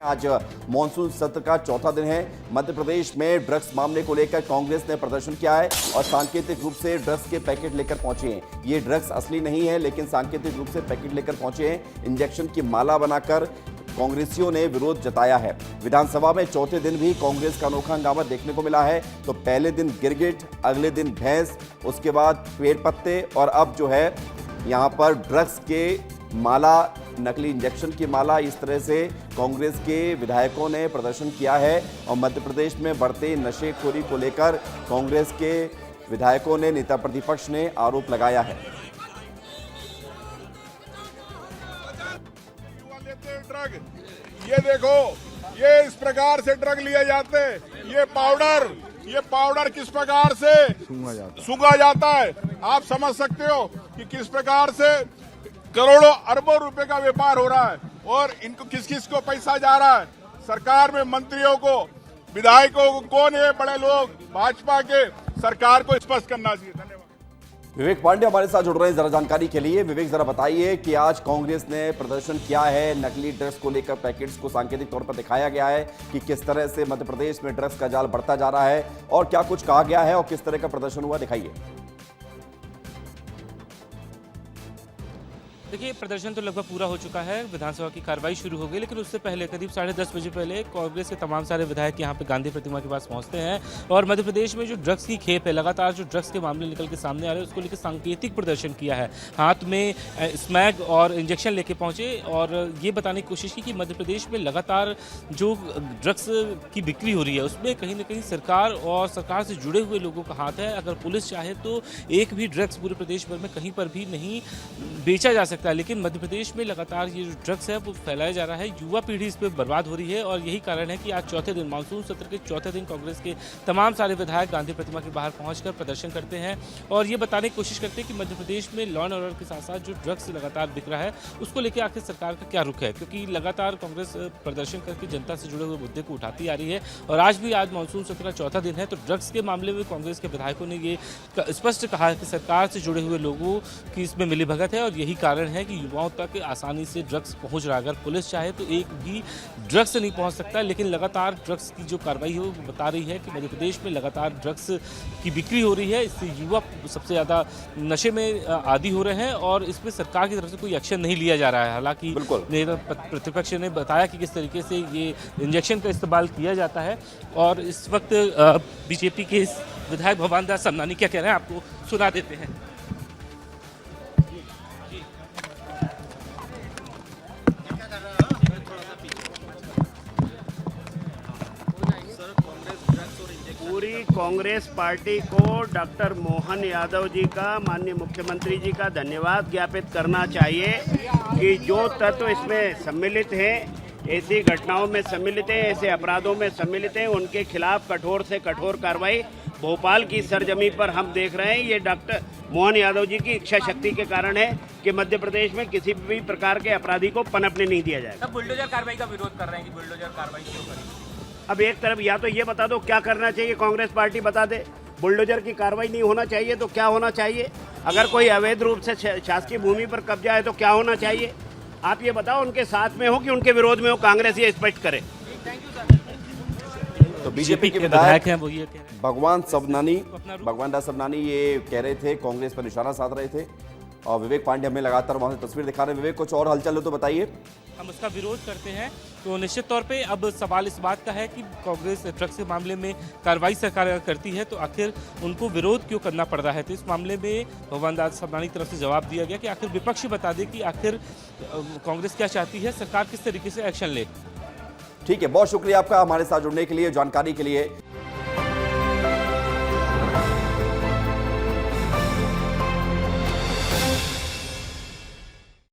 आज मॉनसून सत्र का चौथा दिन है। मध्य प्रदेश में ड्रग्स मामले को लेकर कांग्रेस ने प्रदर्शन किया है और सांकेतिक रूप से ड्रग्स के पैकेट लेकर पहुंचे हैं। ये ड्रग्स असली नहीं है, लेकिन सांकेतिक रूप से पैकेट लेकर पहुंचे हैं। इंजेक्शन की माला बनाकर कांग्रेसियों ने विरोध जताया है। विधानसभा में चौथे दिन भी कांग्रेस का अनोखा हंगामा देखने को मिला है। तो पहले दिन गिरगिट, अगले दिन भैंस, उसके बाद पेड़ पत्ते और अब जो है यहाँ पर ड्रग्स के माला, नकली इंजेक्शन की माला, इस तरह से कांग्रेस के विधायकों ने प्रदर्शन किया है। और मध्य प्रदेश में बढ़ते नशेखोरी को लेकर कांग्रेस के विधायकों ने, नेता प्रतिपक्ष ने आरोप लगाया है। ड्रग, ये देखो, ये इस प्रकार से ड्रग लिए जाते हैं। ये पाउडर किस प्रकार से सूंघा जाता है। आप समझ सकते हो कि किस प्रकार से करोड़ों अरबों रुपए का व्यापार हो रहा है और इनको किस किस को पैसा जा रहा है। सरकार में मंत्रियों को, विधायकों को, कौन है बड़े लोग भाजपा के, सरकार को स्पष्ट करना चाहिए। धन्यवाद। विवेक पांडे हमारे साथ जुड़ रहे हैं जरा जानकारी के लिए। विवेक, जरा बताइए कि आज कांग्रेस ने प्रदर्शन किया है, नकली ड्रग्स को लेकर पैकेट्स को सांकेतिक तौर पर दिखाया गया है कि किस तरह से मध्य प्रदेश में ड्रग्स का जाल बढ़ता जा रहा है और क्या कुछ कहा गया है और किस तरह का प्रदर्शन हुआ, दिखाइए। देखिए, प्रदर्शन तो लगभग पूरा हो चुका है, विधानसभा की कार्रवाई शुरू हो गई, लेकिन उससे पहले करीब 10:30 बजे पहले कांग्रेस के तमाम सारे विधायक यहाँ पे गांधी प्रतिमा के पास पहुँचते हैं और मध्य प्रदेश में जो ड्रग्स की खेप है, लगातार जो ड्रग्स के मामले निकल के सामने आ रहे हैं, उसको लेकर सांकेतिक प्रदर्शन किया है। हाथ में स्मैग और इंजेक्शन लेके पहुँचे और ये बताने की कोशिश की कि मध्य प्रदेश में लगातार जो ड्रग्स की बिक्री हो रही है उसमें कहीं ना कहीं सरकार और सरकार से जुड़े हुए लोगों का हाथ है। अगर पुलिस चाहे तो एक भी ड्रग्स पूरे प्रदेश भर में कहीं पर भी नहीं बेचा जा सकता, लेकिन मध्य प्रदेश में लगातार ये जो ड्रग्स है वो फैलाया जा रहा है। युवा पीढ़ी इस पर बर्बाद हो रही है और यही कारण है कि आज चौथे दिन, मानसून सत्र के चौथे दिन, कांग्रेस के तमाम सारे विधायक गांधी प्रतिमा के बाहर पहुंचकर प्रदर्शन करते हैं और ये बताने की कोशिश करते हैं कि मध्य प्रदेश में लॉ एंड ऑर्डर के साथ साथ जो ड्रग्स लगातार बिक रहा है उसको लेकर आखिर सरकार का क्या रुख है, क्योंकि लगातार कांग्रेस प्रदर्शन करके जनता से जुड़े हुए मुद्दे को उठाती आ रही है। और आज मानसून सत्र का चौथा दिन है तो ड्रग्स के मामले में कांग्रेस के विधायकों ने ये स्पष्ट कहा कि सरकार से जुड़े हुए लोगों की इसमें मिलीभगत है और यही कारण है कि युवाओं तक आसानी से ड्रग्स पहुंच रहा है। अगर पुलिस चाहे तो एक भी ड्रग्स नहीं पहुंच सकता, लेकिन लगातार ड्रग्स की जो कार्रवाई है वो बता रही है कि मध्य प्रदेश में लगातार ड्रग्स की बिक्री हो रही है। इससे युवा सबसे ज़्यादा नशे में आदी हो रहे हैं और इसमें सरकार की तरफ से कोई एक्शन नहीं लिया जा रहा है। हालांकि प्रतिपक्ष ने बताया कि किस तरीके से ये इंजेक्शन का इस्तेमाल किया जाता है और इस वक्त बीजेपी के विधायक भगवान दास समनानी क्या कह रहे हैं आपको सुना देते हैं। पूरी कांग्रेस पार्टी को डॉक्टर मोहन यादव जी का, माननीय मुख्यमंत्री जी का धन्यवाद ज्ञापित करना चाहिए कि जो तत्व इसमें सम्मिलित हैं, ऐसी घटनाओं में सम्मिलित हैं, ऐसे अपराधों में सम्मिलित हैं, उनके खिलाफ कठोर से कठोर कार्रवाई भोपाल की सरजमी पर हम देख रहे हैं। ये डॉक्टर मोहन यादव जी की इच्छा शक्ति के कारण है कि मध्य प्रदेश में किसी भी प्रकार के अपराधी को पनपने नहीं दिया जाएगा। बुलडोजर कार्रवाई का विरोध कर रहे हैं कि बुलडोजर कार्रवाई क्यों करें? अब एक तरफ या तो ये बता दो क्या करना चाहिए, कांग्रेस पार्टी बता दे। बुलडोजर की कार्रवाई नहीं होना चाहिए तो क्या होना चाहिए? अगर कोई अवैध रूप से शासकीय भूमि पर कब्जा है तो क्या होना चाहिए? आप ये बताओ, उनके साथ में हो कि उनके विरोध में हो? कांग्रेस ये स्पष्ट करे। तो बीजेपी के विधायक हैं वो ये कह रहे हैं। भगवान दास सबनानी ये कह रहे थे, कांग्रेस पर निशाना साध रहे थे और विवेक पांडे हमें लगातार वहां से तस्वीर दिखा रहे हैं। विवेक, कुछ और हलचल हो तो बताइए। हम उसका विरोध करते हैं तो निश्चित तौर पे अब सवाल इस बात का है कि कांग्रेस ड्रग्स के मामले में कार्रवाई सरकार करती है तो आखिर उनको विरोध क्यों करना पड़ रहा है। तो इस मामले में भगवान दास सबनानी की तरफ से जवाब दिया गया कि आखिर विपक्ष बता दे कि आखिर कांग्रेस क्या चाहती है, सरकार किस तरीके से एक्शन ले। ठीक है, बहुत शुक्रिया आपका हमारे साथ जुड़ने के लिए, जानकारी के लिए।